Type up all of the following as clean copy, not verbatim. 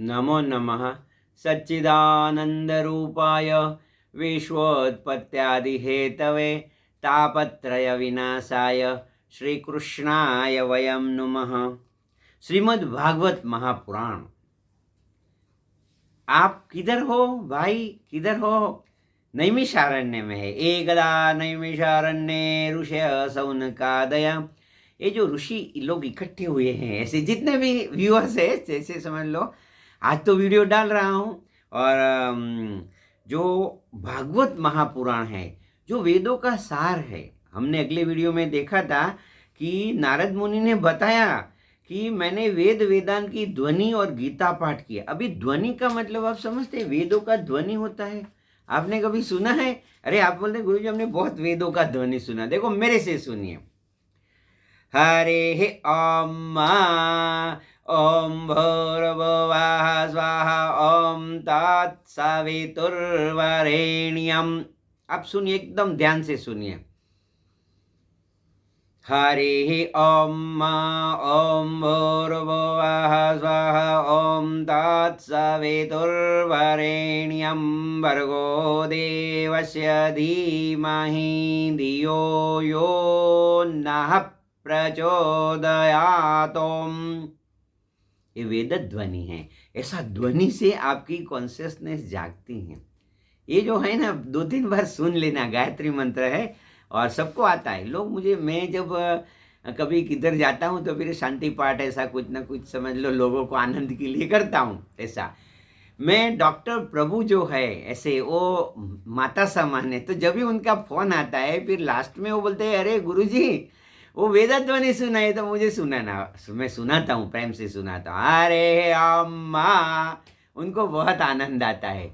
नमो नमः सच्चिदानन्दरूपाय विश्वोत्पत्त्यादिहेतवे तापत्रयविनाशाय श्रीकृष्णाय वयं नुमः। श्रीमद् भागवत महापुराण। आप किधर हो भाई, किधर हो? नैमिषारण्य में है। एकदा नैमिषारण्ये ऋषय शौनकादया। ये जो ऋषि लोग इकट्ठे हुए हैं, ऐसे जितने भी व्यूअर्स है, जैसे समझ लो आज तो वीडियो डाल रहा हूँ। और जो भागवत महापुराण है, जो वेदों का सार है, हमने अगले वीडियो में देखा था कि नारद मुनि ने बताया कि मैंने वेद वेदांत की ध्वनि और गीता पाठ किया। अभी ध्वनि का मतलब आप समझते हैं? वेदों का ध्वनि होता है। आपने कभी सुना है? अरे आप बोलते गुरुजी हमने बहुत वेदों का ध्वनि सुना। देखो मेरे से सुनिए। हरे ओम ओम भूर्भुवः स्वाहा ओम तत्सवितुर्वरेण्यम। आप सुनिए, एकदम ध्यान से सुनिए। हरि ओम ओम भूर्भुवः स्वः ओम तत्सवितुर्वरेण्यं भर्गो देवस्य धीमहि धियो यो नः प्रचोदयातोम। ये वेद ध्वनि है। ऐसा ध्वनि से आपकी कॉन्शियसनेस जागती है। ये जो है ना, 2-3 बार सुन लेना। गायत्री मंत्र है और सबको आता है। लोग मुझे, मैं जब कभी किधर जाता हूँ तो फिर शांति पाठ ऐसा कुछ ना कुछ समझ लो लोगों को आनंद के लिए करता हूँ। ऐसा मैं डॉक्टर प्रभु जो है, ऐसे वो माता समान है। तो जब भी उनका फोन आता है फिर लास्ट में वो बोलते हैं अरे गुरुजी वो वेदध्वनि सुनाए तो मुझे सुनाना। मैं सुनाता हूँ, प्रेम से सुनाता हूँ। अरे अम्मा, उनको बहुत आनंद आता है।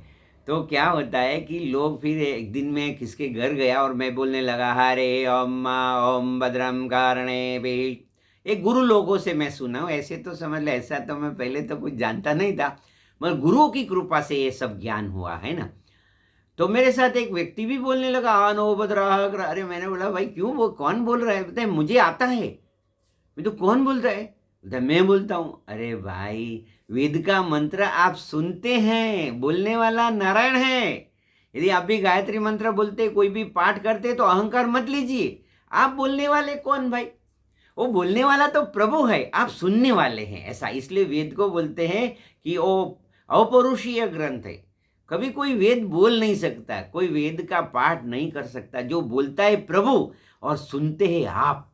तो क्या होता है कि लोग फिर एक दिन में किसके घर गया और मैं बोलने लगा हरे अम्मा ओम भद्रम कारणे भी। एक गुरु लोगों से मैं सुना हूँ। ऐसे तो समझ लो, ऐसा तो मैं पहले तो कुछ जानता नहीं था, मगर गुरुओं की कृपा से ये सब ज्ञान हुआ है ना। तो मेरे साथ एक व्यक्ति भी बोलने लगा अनो भद्राह। अरे मैंने बोला भाई क्यों, वो कौन बोल रहा है? बताए मुझे आता है। मैं तो कौन बोल रहा है? बोलता मैं बोलता हूँ। अरे भाई, वेद का मंत्र आप सुनते हैं, बोलने वाला नारायण है। यदि आप भी गायत्री मंत्र बोलते, कोई भी पाठ करते तो अहंकार मत लीजिए। आप बोलने वाले कौन भाई? वो बोलने वाला तो प्रभु है, आप सुनने वाले हैं। ऐसा इसलिए वेद को बोलते हैं कि वो अपौरुषीय ग्रंथ है। कभी कोई वेद बोल नहीं सकता, कोई वेद का पाठ नहीं कर सकता। जो बोलता है प्रभु और सुनते हैं आप।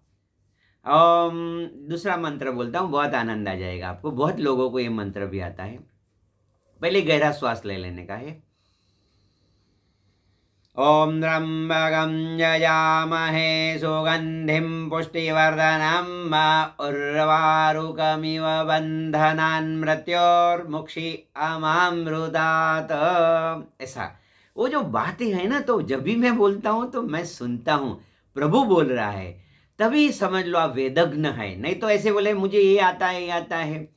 दूसरा मंत्र बोलता हूँ, बहुत आनंद आ जाएगा आपको। बहुत लोगों को ये मंत्र भी आता है। पहले गहरा श्वास ले लेने का है। ओम त्र्यंबकं यजामहे सुगंधिं पुष्टिवर्धनम् उर्वारुकमिव बन्धनान् मृत्योर्मुक्षीयमामृतात्। ऐसा वो जो बातें हैं ना, तो जब भी मैं बोलता हूँ तो मैं सुनता हूँ प्रभु बोल रहा है, तभी समझ लो आप वेदज्ञ है। नहीं तो ऐसे बोले मुझे ये आता है, ये आता है,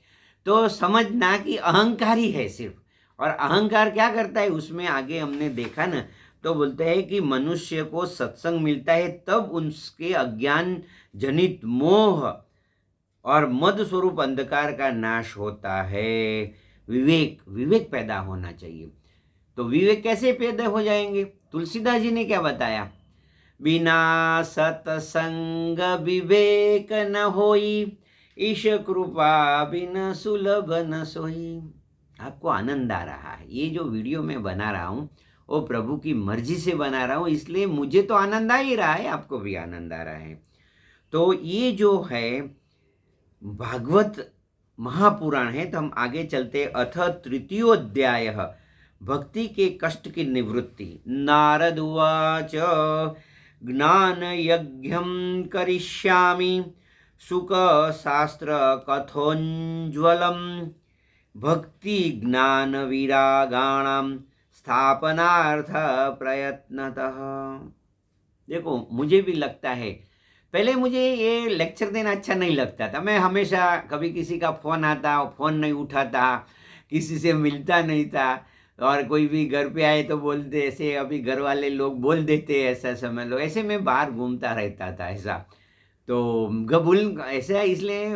तो समझना कि अहंकारी है सिर्फ। और अहंकार क्या करता है उसमें आगे हमने देखा ना, तो बोलते हैं कि मनुष्य को सत्संग मिलता है तब उसके अज्ञान जनित मोह और मद स्वरूप अंधकार का नाश होता है। विवेक, विवेक पैदा होना चाहिए। तो विवेक कैसे पैदा हो जाएंगे? तुलसीदास जी ने क्या बताया? बिना सत्संग विवेक न होई, ईश कृपा बिन सुलभ न सोई। आपको आनंद आ रहा है? ये जो वीडियो मैं बना रहा हूँ वो प्रभु की मर्जी से बना रहा हूँ, इसलिए मुझे तो आनंद आ ही रहा है, आपको भी आनंद आ रहा है। तो ये जो है भागवत महापुराण है। तो हम आगे चलते। अथ तृतीयोध्याय भक्ति के कष्ट की निवृत्ति। नारद उवाच ज्ञान यज्ञं करिष्यामि सुख शास्त्र कथोज्ज्वलम् भक्ति ज्ञान विरागाणाम स्थापनार्थ प्रयत्नतः। देखो मुझे भी लगता है, पहले मुझे ये लेक्चर देना अच्छा नहीं लगता था। मैं हमेशा कभी किसी का फ़ोन आता, फ़ोन नहीं उठाता, किसी से मिलता नहीं था। और कोई भी घर पे आए तो बोलते ऐसे, अभी घर वाले लोग बोल देते ऐसा समझ लो। ऐसे मैं बाहर घूमता रहता था ऐसा। तो गबुल ऐसा, इसलिए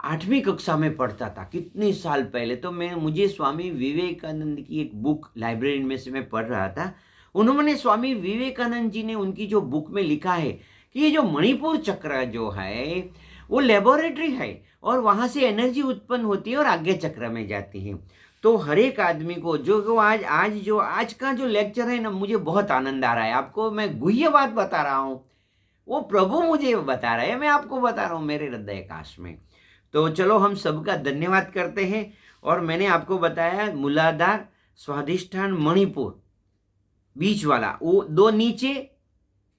8वीं कक्षा में पढ़ता था, कितने साल पहले। तो मुझे स्वामी विवेकानंद की एक बुक लाइब्रेरी में से मैं पढ़ रहा था। उन्होंने स्वामी विवेकानंद जी ने उनकी जो बुक में लिखा है कि ये जो मणिपुर चक्र जो है वो लेबोरेटरी है और वहाँ से एनर्जी उत्पन्न होती है और आगे चक्र में जाती है। तो हर एक आदमी को जो आज का जो लेक्चर है ना, मुझे बहुत आनंद आ रहा है। आपको मैं गुह्य बात बता रहा हूँ, वो प्रभु मुझे बता रहा है, मैं आपको बता रहा हूँ मेरे हृदय काश में। तो चलो हम सबका धन्यवाद करते हैं। और मैंने आपको बताया मूलाधार, स्वाधिष्ठान, मणिपुर, बीच वाला, वो 2 नीचे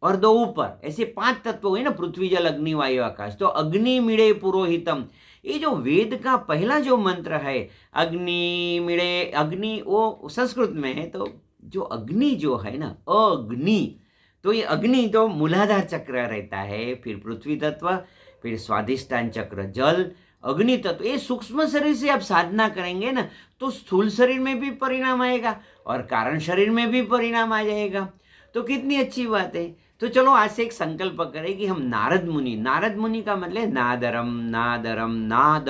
और 2 ऊपर, ऐसे 5 तत्व हुए ना, पृथ्वी जल अग्नि वायु आकाश। तो अग्नि मिड़े पुरोहितम, ये जो वेद का पहला जो मंत्र है, अग्नि मिड़े, अग्नि वो संस्कृत में है। तो जो अग्नि जो है ना, अग्नि, तो ये अग्नि तो मूलाधार चक्र रहता है, फिर पृथ्वी तत्व, फिर स्वाधिष्ठान चक्र जल, अग्नि तत्व। ये सूक्ष्म शरीर से आप साधना करेंगे ना, तो स्थूल शरीर में भी परिणाम आएगा और कारण शरीर में भी परिणाम आ जाएगा। तो कितनी अच्छी बात है। तो चलो आज से एक संकल्प करें कि हम नारद मुनि का मतलब नादरम, नादरम, नाद,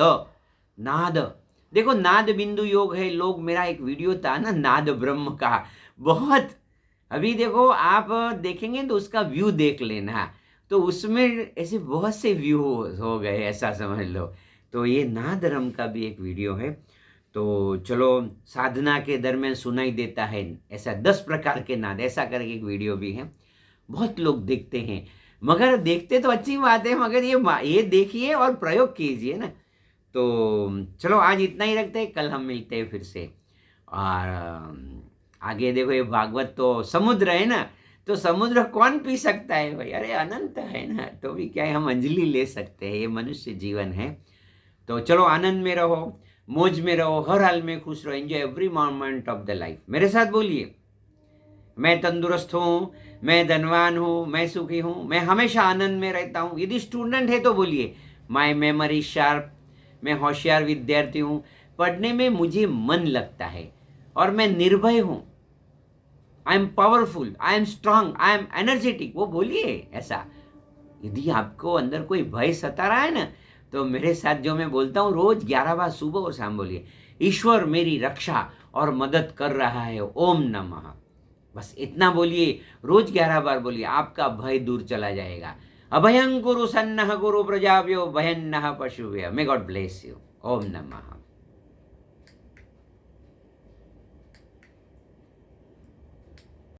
नाद। देखो नाद बिंदु योग है। लोग, मेरा एक वीडियो था ना नाद ब्रह्म का, बहुत, अभी देखो आप देखेंगे तो उसका व्यू देख लेना, तो उसमें ऐसे बहुत से व्यू हो गए, ऐसा समझ लो। तो ये नादरम का भी एक वीडियो है। तो चलो, साधना के दरमियान सुनाई देता है ऐसा 10 प्रकार के नाद, ऐसा करके एक वीडियो भी है। बहुत लोग देखते हैं, मगर देखते तो अच्छी बात है, मगर ये देखिए और प्रयोग कीजिए ना। तो चलो आज इतना ही रखते हैं, कल हम मिलते हैं फिर से। और आगे देखो, ये भागवत तो समुद्र है ना, तो समुद्र कौन पी सकता है भाई, अरे अनंत है ना, तो भी क्या है, हम अंजलि ले सकते हैं, ये मनुष्य जीवन है। तो चलो आनंद में रहो, मौज में रहो, हर हाल में खुश रहो, enjoy every moment of the life. मेरे साथ बोलिए, मैं तंदुरुस्त हूँ, मैं धनवान हूँ, मैं सुखी हूँ, मैं हमेशा आनंद में रहता हूँ। यदि स्टूडेंट है तो बोलिए, माई मेमोरी शार्प, मैं होशियार विद्यार्थी हूँ, पढ़ने में मुझे मन लगता है और मैं निर्भय हूँ। I am powerful, I am strong, I am energetic, वो बोलिए ऐसा। यदि आपको अंदर कोई भय सता रहा है ना, तो मेरे साथ जो मैं बोलता हूँ रोज 11 बार सुबह और शाम बोलिए, ईश्वर मेरी रक्षा और मदद कर रहा है, ओम नमः। बस इतना बोलिए, रोज 11 बार बोलिए, आपका भय दूर चला जाएगा। अभयं कुरु सन्नः कुरु प्रजाभ्यो भयन्नः पशुभ्यः। May God bless you. ओम नमः।